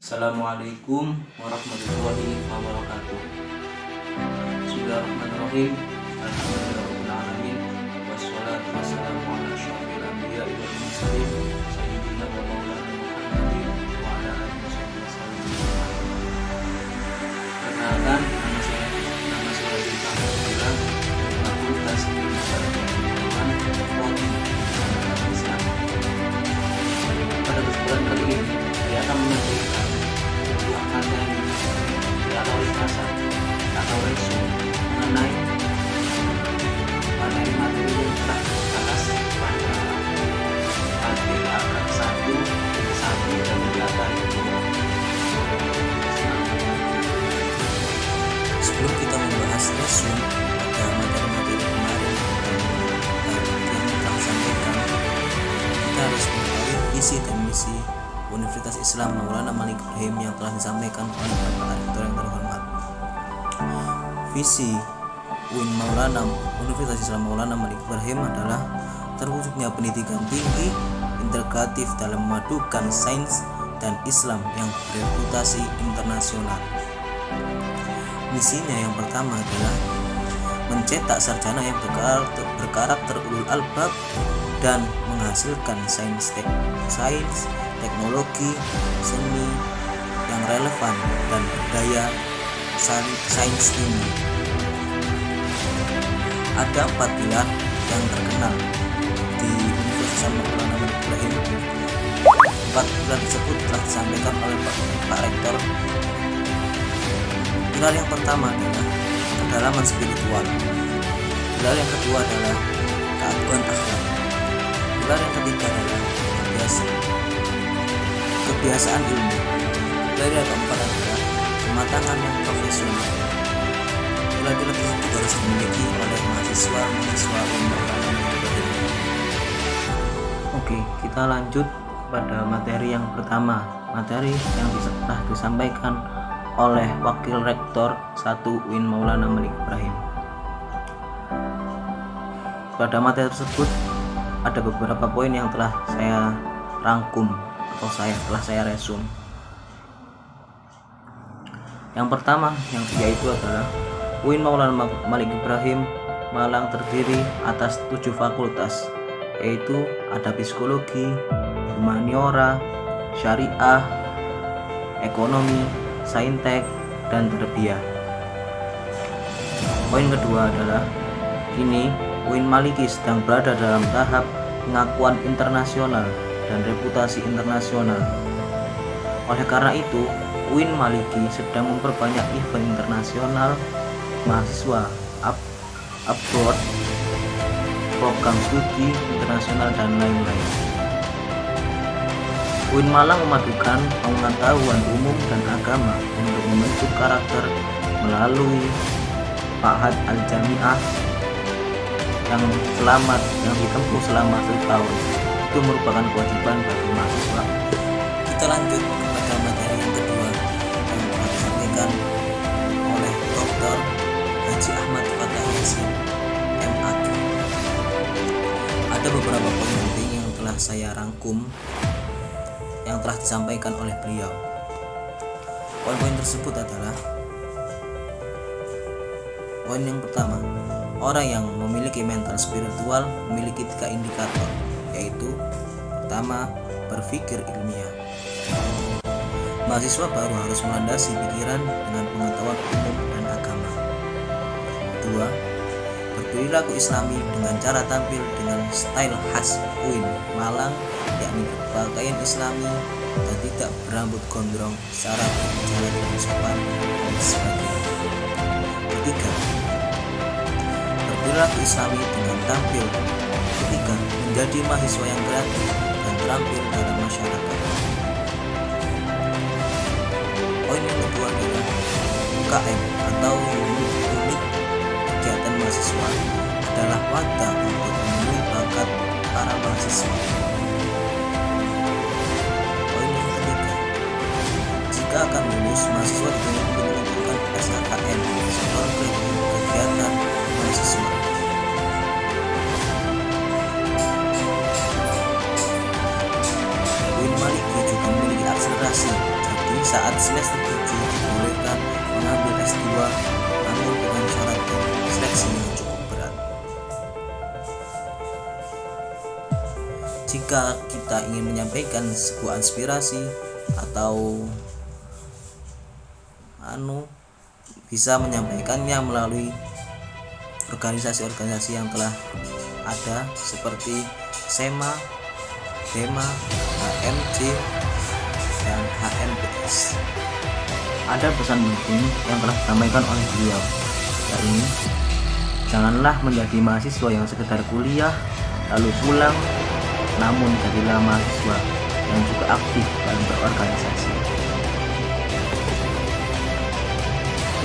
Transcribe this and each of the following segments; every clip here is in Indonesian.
Assalamualaikum warahmatullahi wabarakatuh. Bismillahirrahmanirrahim. Alhamdulillahirabbil alamin. Wassalatu wassalamu ala asyrofil anbiya'i wal mursalin sayyidina wa maulana Muhammadin wa ala alihi wasallam. Perkenalkan, nama saya Bintang Abdullah dari Fakultas Ilmu Pengetahuan Prodi Islam. Pada kesempatan kali ini saya akan menyampaikan sebuah materi atau ringkasan atau resume mengenai materi-materi yang telah dibahas pada materi akad 1 dan 8. Sebelum kita membahas resume pada materi-materi kemarin yang telah sampaikan, kita harus mengetahui visi dan misi Universitas Islam Maulana Malik Ibrahim yang telah disampaikan oleh Bapak Rektor yang terhormat. Visi UIN Maulana Universitas Islam Maulana Malik Ibrahim adalah terwujudnya pendidikan tinggi integratif dalam memadukan sains dan Islam yang bereputasi internasional. Misinya yang pertama adalah mencetak sarjana yang berkarakter ulul albab dan menghasilkan sains, teknologi, seni yang relevan dan berdaya sains tinggi. Ada 4 pilar yang terkenal di Universitas Maulana Malik Ibrahim. 4 pilar tersebut telah disampaikan oleh Pak Rektor. Pilar yang pertama adalah kedalaman spiritual. Pilar yang kedua adalah keagungan akhlak. Pilar yang ketiga adalah kebiasaan ilmu. Pilar yang keempat adalah kematangan yang profesional. Pilar-pilar tersebut harus dimiliki oleh mahasiswa UIN Maulana Malik Ibrahim. Oke, kita lanjut pada materi yang pertama. Materi yang telah disampaikan oleh Wakil Rektor 1 UIN Maulana Malik Ibrahim. Pada materi tersebut ada beberapa poin yang telah saya rangkum atau telah saya resume. Yang pertama yaitu adalah UIN Maulana Malik Ibrahim Malang terdiri atas 7 fakultas, yaitu ada psikologi, humaniora, syariah, ekonomi, saintek, dan tarbiyah. Poin kedua adalah kini UIN Maliki sedang berada dalam tahap pengakuan internasional dan reputasi internasional. Oleh karena itu, UIN Maliki sedang memperbanyak event internasional, mahasiswa abroad, program studi internasional, dan lain-lain. UIN Malang memadukan pengetahuan umum dan agama untuk membentuk karakter melalui Ma'had Al-Jami'ah yang ditempuh selama 1 tahun. Itu merupakan kewajiban bagi mahasiswa. Kita lanjut kepada materi yang kedua yang telah disampaikan oleh Dr. Haji Ahmad Fatah Yasin, MAQ. Ada beberapa poin penting yang telah saya rangkum yang telah disampaikan oleh beliau. Poin-poin tersebut adalah: poin yang pertama, orang yang memiliki mental spiritual memiliki 3 indikator, yaitu pertama, berpikir ilmiah. Mahasiswa baru harus melandasi pikiran dengan pengetahuan umum dan agama. Kedua, berperilaku islami dengan cara tampil dengan style khas UIN Malang, yakni berpakaian islami, dan tidak berambut gondrong, syarat berbicara dengan sopan, dan sebagainya. Ketiga, berperilaku islami dengan tampil. Ketiga, menjadi mahasiswa yang kreatif dan terampil dalam masyarakat. Poin yang kedua adalah UKM atau unit kegiatan mahasiswa adalah wadah untuk memenuhi bakat para mahasiswa. Poin yang ketiga, jika akan lulus, mahasiswa diminta mengumpulkan SKKN sebagai kegiatan mahasiswa. UIN Maliki juga memiliki akselerasi, jadi saat semester 7 dibolehkan mengambil S2 namun dengan syarat seleksi yang cukup berat. Jika kita ingin menyampaikan sebuah aspirasi atau bisa menyampaikannya melalui organisasi-organisasi yang telah ada seperti SEMA, DEMA, HMJ, dan HMPS. Ada pesan penting yang telah disampaikan oleh beliau, yakni janganlah menjadi mahasiswa yang sekedar kuliah lalu pulang, namun jadilah mahasiswa yang juga aktif dalam berorganisasi.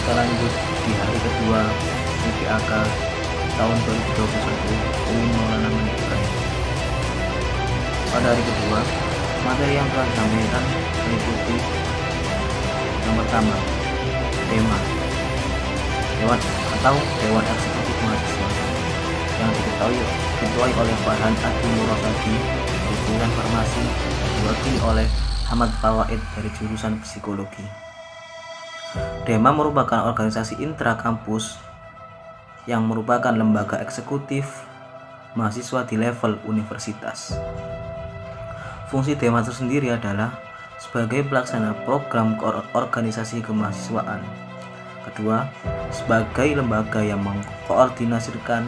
Kita lanjut di hari kedua UPAK tahun 2021 UIN Maulana Malik Ibrahim. Pada hari kedua, materi yang telah disampaikan meliputi yang pertama, Dewan atau Dewan Eksekutif Mahasiswa yang diketuai oleh Farhan Adi Murokadi dari jurusan Farmasi dan diwakili oleh Ahmad Fawaid dari jurusan Psikologi. DEMA merupakan organisasi intrakampus yang merupakan lembaga eksekutif mahasiswa di level universitas. Fungsi DEMA tersendiri adalah sebagai pelaksana program organisasi kemahasiswaan. Kedua, sebagai lembaga yang mengkoordinasikan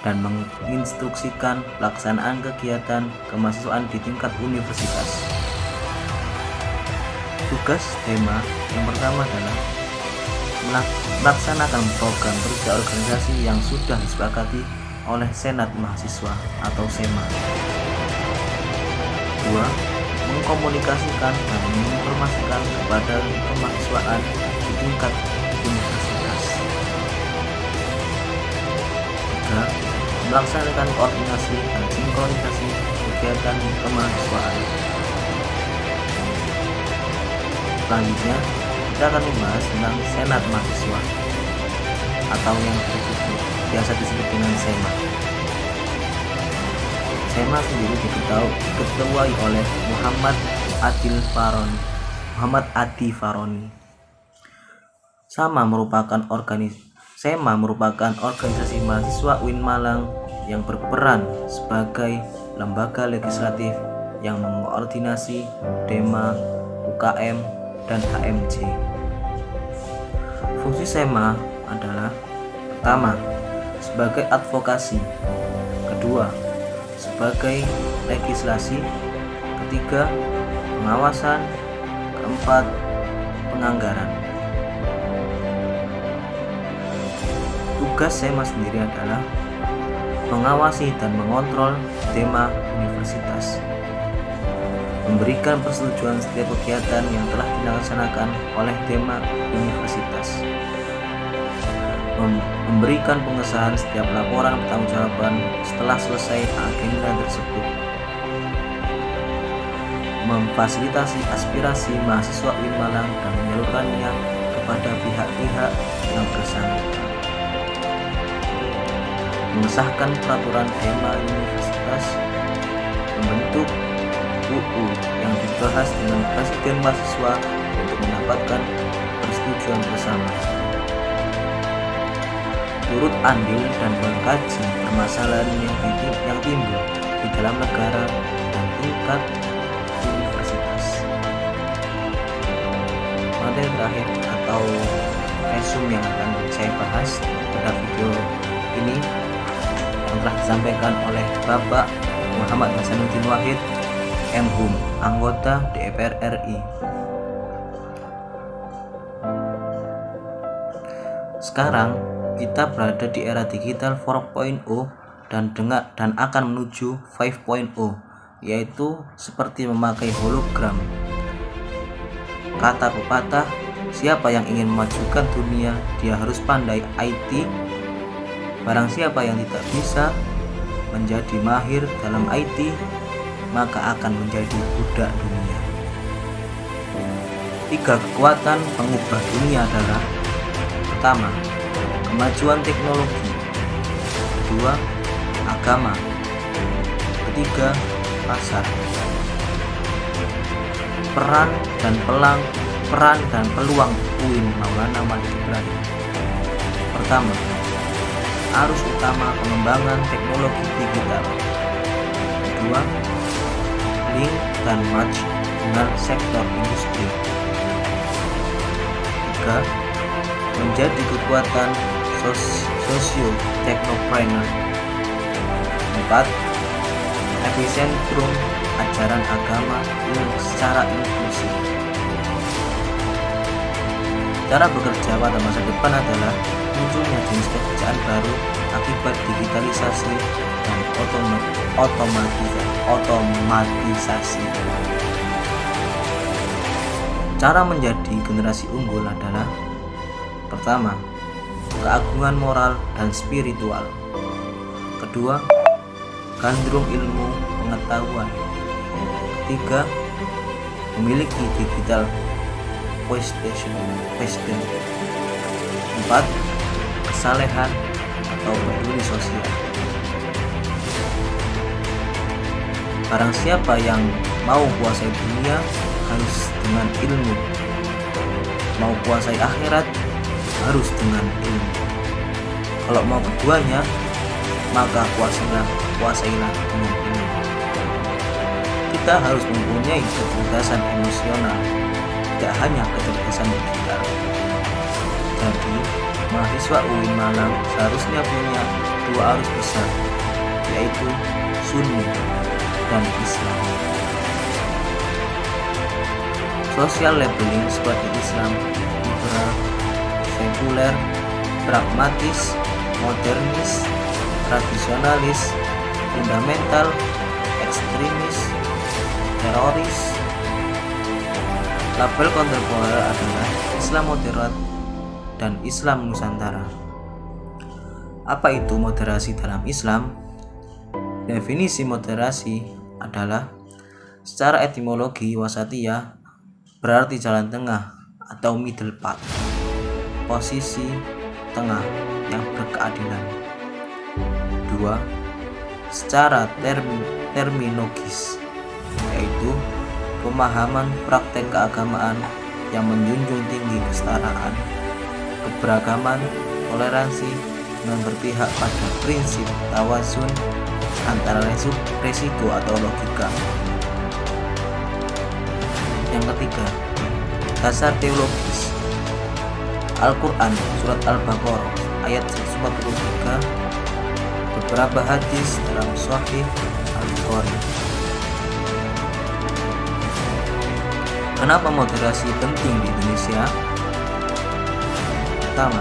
dan menginstruksikan pelaksanaan kegiatan kemahasiswaan di tingkat universitas. Tugas DEMA yang pertama adalah melaksanakan program kerja organisasi yang sudah disepakati oleh Senat Mahasiswa atau SEMA. 2. Mengkomunikasikan dan menginformasikan kepada kemahasiswaan di tingkat universitas. 3. Melaksanakan koordinasi dan sinkronisasi kegiatan kemahasiswaan. Selanjutnya, kita akan membahas tentang Senat Mahasiswa atau yang biasa disebut dengan SEMA. SEMA sendiri diketuai oleh Muhammad Adi Faroni. SEMA merupakan organisasi mahasiswa UIN Malang yang berperan sebagai lembaga legislatif yang mengoordinasi DEMA, UKM, dan HMJ. Fungsi SEMA adalah pertama, sebagai advokasi, kedua, sebagai legislasi, ketiga, pengawasan, keempat, penganggaran. Tugas SEMA sendiri adalah mengawasi dan mengontrol DEMA universitas, memberikan persetujuan setiap kegiatan yang telah dilaksanakan oleh DEMA universitas, memberikan pengesahan setiap laporan pertanggungjawaban setelah selesai agenda tersebut, memfasilitasi aspirasi mahasiswa UIN Malang dan menyalurkannya kepada pihak-pihak yang bersangkutan, mengesahkan peraturan DEMA universitas, membentuk UU yang dibahas dengan presiden mahasiswa untuk mendapatkan persetujuan bersama, turut andil dan mengkaji permasalahan yang timbul di dalam negara dan tingkat universitas. Materi terakhir atau resume yang akan saya bahas pada video ini yang telah disampaikan oleh Bapak Muhammad Hasanuddin Wahid M.Hum, anggota DPR RI. Sekarang kita berada di era digital 4.0 dan akan menuju 5.0, yaitu seperti memakai hologram. Kata pepatah, siapa yang ingin memajukan dunia, dia harus pandai IT. Barang siapa yang tidak bisa menjadi mahir dalam IT, maka akan menjadi budak dunia. 3 kekuatan pengubah dunia adalah: pertama, kemajuan teknologi; kedua, agama; ketiga, pasar. Peran dan peluang UIN Maulana Malik Ibrahim. Pertama, arus utama pengembangan teknologi digital. Kedua, link dan match dengan sektor industri. Tiga, menjadi kekuatan sosio-teknopreneur. 4, epicentrum ajaran agama secara inklusif. Cara bekerja pada masa depan adalah munculnya jenis pekerjaan baru akibat digitalisasi dan otomatisasi. Cara menjadi generasi unggul adalah: pertama, keagungan moral dan spiritual; kedua, gandrung ilmu pengetahuan; ketiga, memiliki digital wisdom; 4, kesalehan atau peduli sosial. Barang siapa yang mau kuasai dunia harus dengan ilmu, mau kuasai akhirat harus dengan ilmu. Kalau mau keduanya, maka kuasailah dengan ilmu. Kita harus mempunyai kecerdasan emosional, tidak hanya kecerdasan digital. Jadi, mahasiswa UIN Malang seharusnya punya 2 arus besar, yaitu Sunni dan Islam. Social labeling seperti Islam liberal, sekuler, pragmatis, modernis, tradisionalis, fundamental, ekstremis, teroris. Label kontemporer adalah Islam moderat dan Islam Nusantara. Apa itu moderasi dalam Islam? Definisi moderasi adalah: secara etimologi wasatiyah berarti jalan tengah atau middle path, posisi tengah yang berkeadilan. 2. Secara terminologis, yaitu pemahaman praktek keagamaan yang menjunjung tinggi kesetaraan, keberagaman, toleransi, dengan berpihak pada prinsip tawazun antara resiko atau logika. Yang ketiga, dasar teologis. Al-Quran Surat Al-Baqarah ayat 143, beberapa hadis dalam Sahih Al-Bukhari. Kenapa moderasi penting di Indonesia? Pertama,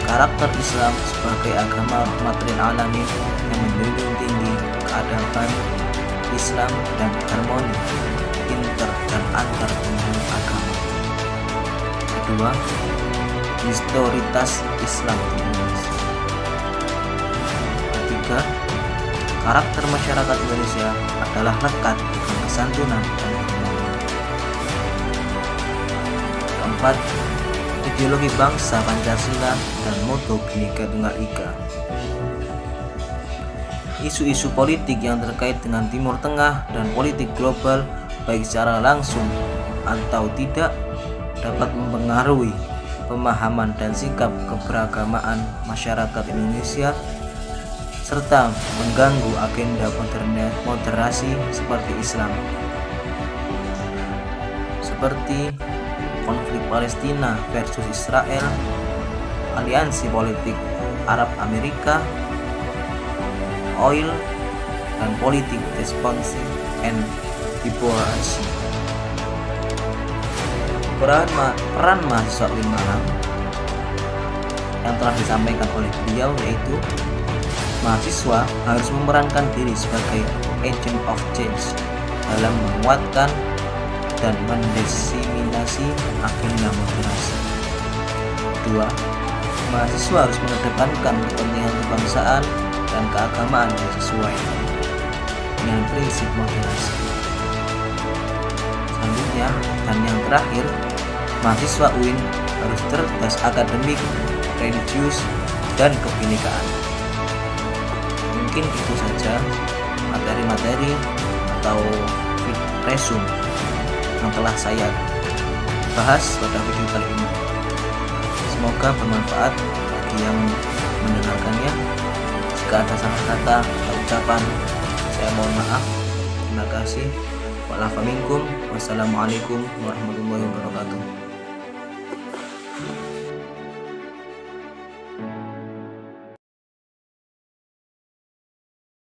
karakter Islam sebagai agama rahmatan lil alamin yang menjunjung tinggi keadaban Islam dan harmoni inter dan antar penghulu agama. Kedua, historitas Islam di Indonesia. Ketiga, karakter masyarakat Indonesia adalah lekat dengan kesantunan dan kemampuan. Keempat, ideologi bangsa Pancasila dan moto Bhinneka Tunggal Ika. Isu-isu politik yang terkait dengan Timur Tengah dan politik global, baik secara langsung atau tidak, dapat mempengaruhi pemahaman dan sikap keberagamaan masyarakat Indonesia serta mengganggu agenda moderasi seperti Islam, seperti konflik Palestina versus Israel, aliansi politik Arab Amerika, oil, dan politik responsif and diplomasi. Peran mahasiswa UIN Malang yang telah disampaikan oleh beliau yaitu mahasiswa harus memerankan diri sebagai agent of change dalam menguatkan dan mendiseminasi agenda moderasi. 2. Mahasiswa harus mengedepankan kepentingan kebangsaan dan keagamaan yang sesuai dengan prinsip moderasi. Selanjutnya dan yang terakhir, mahasiswa UIN harus cerdas akademik, religius, dan kebinekaan. Mungkin itu saja materi-materi atau resume yang telah saya bahas pada video kali ini. Semoga bermanfaat bagi yang mendengarkannya. Jika ada salah kata atau ucapan, saya mohon maaf. Terima kasih. Wassalamualaikum warahmatullahi wabarakatuh.